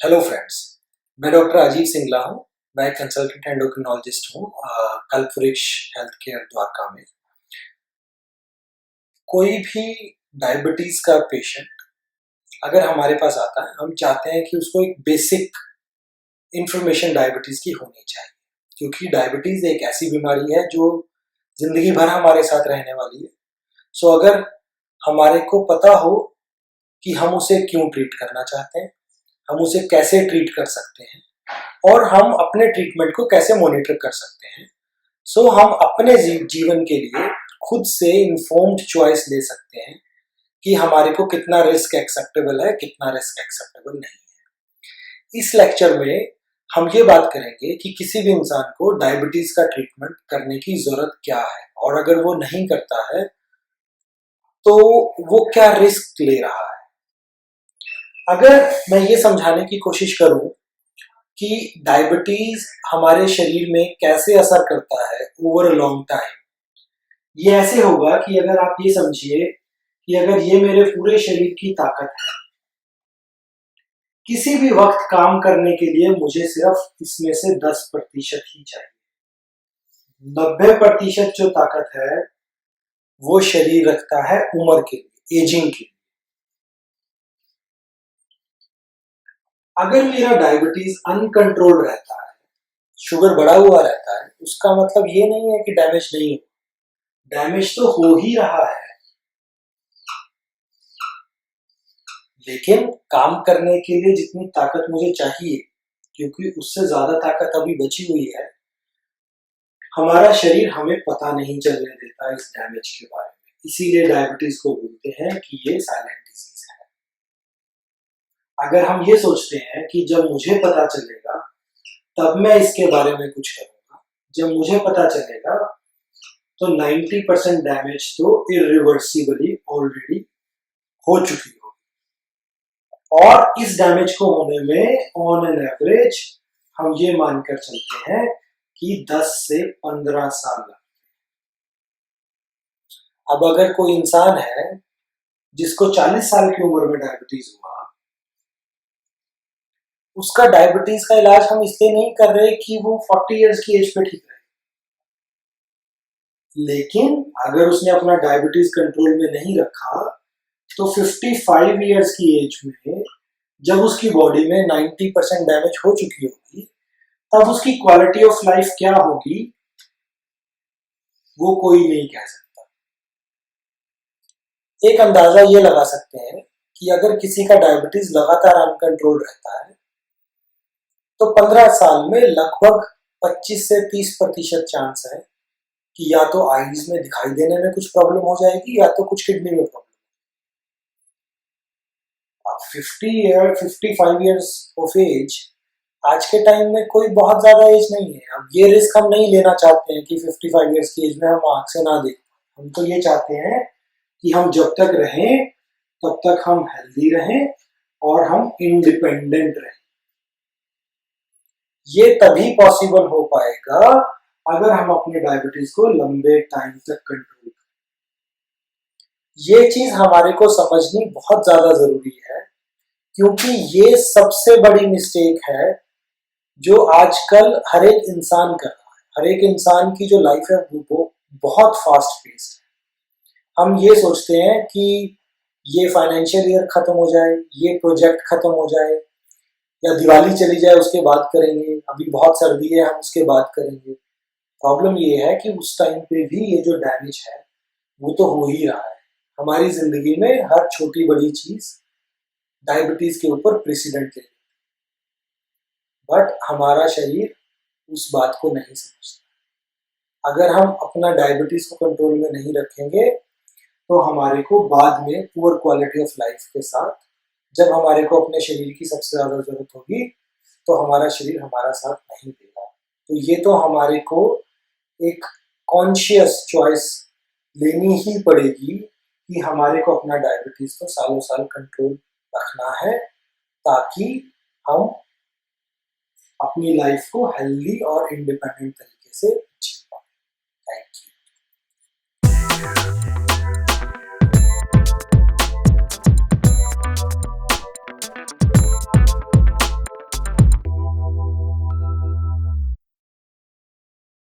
Hello friends, मैं doctor Ajit Singla हूँ। मैं कंसल्टेंट एंडोक्रिनोलॉजिस्ट हूँ कल्पवृक्ष हेल्थ केयर द्वारका में। कोई भी डायबिटीज का पेशेंट अगर हमारे पास आता है, हम चाहते हैं कि उसको एक बेसिक इंफॉर्मेशन डायबिटीज की होनी चाहिए, क्योंकि डायबिटीज एक ऐसी बीमारी है जो जिंदगी भर हमारे साथ रहने वाली है। सो अगर हमारे को पता हो कि हम उसे क्यों ट्रीट करना चाहते हैं, हम उसे कैसे ट्रीट कर सकते हैं और हम अपने ट्रीटमेंट को कैसे मॉनिटर कर सकते हैं, सो हम अपने जीवन के लिए खुद से इन्फॉर्म्ड चॉइस ले सकते हैं कि हमारे को कितना रिस्क एक्सेप्टेबल है, कितना रिस्क एक्सेप्टेबल नहीं है। इस लेक्चर में हम ये बात करेंगे कि किसी भी इंसान को डायबिटीज का ट्रीटमेंट करने की जरूरत क्या है, और अगर वो नहीं करता है तो वो क्या रिस्क ले रहा है। अगर मैं ये समझाने की कोशिश करूं कि डायबिटीज हमारे शरीर में कैसे असर करता है ओवर अ लॉन्ग टाइम, ये ऐसे होगा कि अगर आप ये समझिए कि अगर ये मेरे पूरे शरीर की ताकत है, किसी भी वक्त काम करने के लिए मुझे सिर्फ इसमें से 10% ही चाहिए। 90% जो ताकत है वो शरीर रखता है उम्र के लिए, एजिंग के लिए। अगर मेरा डायबिटीज अनकंट्रोल्ड रहता है, शुगर बढ़ा हुआ रहता है, उसका मतलब ये नहीं है कि डैमेज नहीं हो, डैमेज तो हो ही रहा है, लेकिन काम करने के लिए जितनी ताकत मुझे चाहिए, क्योंकि उससे ज्यादा ताकत अभी बची हुई है, हमारा शरीर हमें पता नहीं चलने देता इस डैमेज के बारे में। इसीलिए डायबिटीज को बोलते हैं कि ये साइलेंट डिजीज है। अगर हम ये सोचते हैं कि जब मुझे पता चलेगा तब मैं इसके बारे में कुछ करूंगा, जब मुझे पता चलेगा, तो 90% डैमेज तो इरिवर्सिबली ऑलरेडी हो चुकी हो। और इस डैमेज को होने में ऑन एन एवरेज हम ये मानकर चलते हैं कि 10 से 15 साल लगते हैं। अब अगर कोई इंसान है जिसको 40 साल की उम्र में डायबिटीज हुआ, उसका डायबिटीज का इलाज हम इसलिए नहीं कर रहे कि वो 40 इयर्स की एज पे ठीक रहे, लेकिन अगर उसने अपना डायबिटीज कंट्रोल में नहीं रखा तो 55 इयर्स की एज में जब उसकी बॉडी में 90% डैमेज हो चुकी होगी, तब उसकी क्वालिटी ऑफ लाइफ क्या होगी वो कोई नहीं कह सकता। एक अंदाजा ये लगा सकते हैं कि अगर किसी का डायबिटीज लगातार अनकंट्रोल रहता है तो 15 साल में लगभग 25 से 30% चांस है कि या तो आईज में दिखाई देने में कुछ प्रॉब्लम हो जाएगी, या तो कुछ किडनी में प्रॉब्लम। 55 ईयर्स ऑफ एज आज के टाइम में कोई बहुत ज्यादा एज नहीं है। अब ये रिस्क हम नहीं लेना चाहते हैं कि 55 ईयर्स की एज में हम आंख से ना देख। हम तो ये चाहते हैं कि हम जब तक रहें तब तक हम हेल्दी रहें और हम इंडिपेंडेंट रहें। ये तभी पॉसिबल हो पाएगा अगर हम अपने डायबिटीज को लंबे टाइम तक कंट्रोल करें। ये चीज हमारे को समझनी बहुत ज्यादा जरूरी है, क्योंकि ये सबसे बड़ी मिस्टेक है जो आजकल हर एक इंसान कर रहा है। हर एक इंसान की जो लाइफ है वो बहुत फास्ट पेस्ड है। हम ये सोचते हैं कि ये फाइनेंशियल ईयर खत्म हो जाए, ये प्रोजेक्ट खत्म हो जाए, या दिवाली चली जाए उसके बाद करेंगे, अभी बहुत सर्दी है हम उसके बाद करेंगे। प्रॉब्लम ये है कि उस टाइम पे भी ये जो डैमेज है वो तो हो ही रहा है। हमारी जिंदगी में हर छोटी बड़ी चीज डायबिटीज के ऊपर प्रेसिडेंट ले, बट हमारा शरीर उस बात को नहीं समझता। अगर हम अपना डायबिटीज को कंट्रोल में नहीं रखेंगे तो हमारे को बाद में पुअर क्वालिटी ऑफ लाइफ के साथ, जब हमारे को अपने शरीर की सबसे ज्यादा जरूरत होगी, तो हमारा शरीर हमारा साथ नहीं देगा। तो ये तो हमारे को एक कॉन्शियस चॉइस लेनी ही पड़ेगी कि हमारे को अपना डायबिटीज को सालों साल कंट्रोल रखना है, ताकि हम अपनी लाइफ को हेल्दी और इंडिपेंडेंट तरीके से जी पाए। Thank you.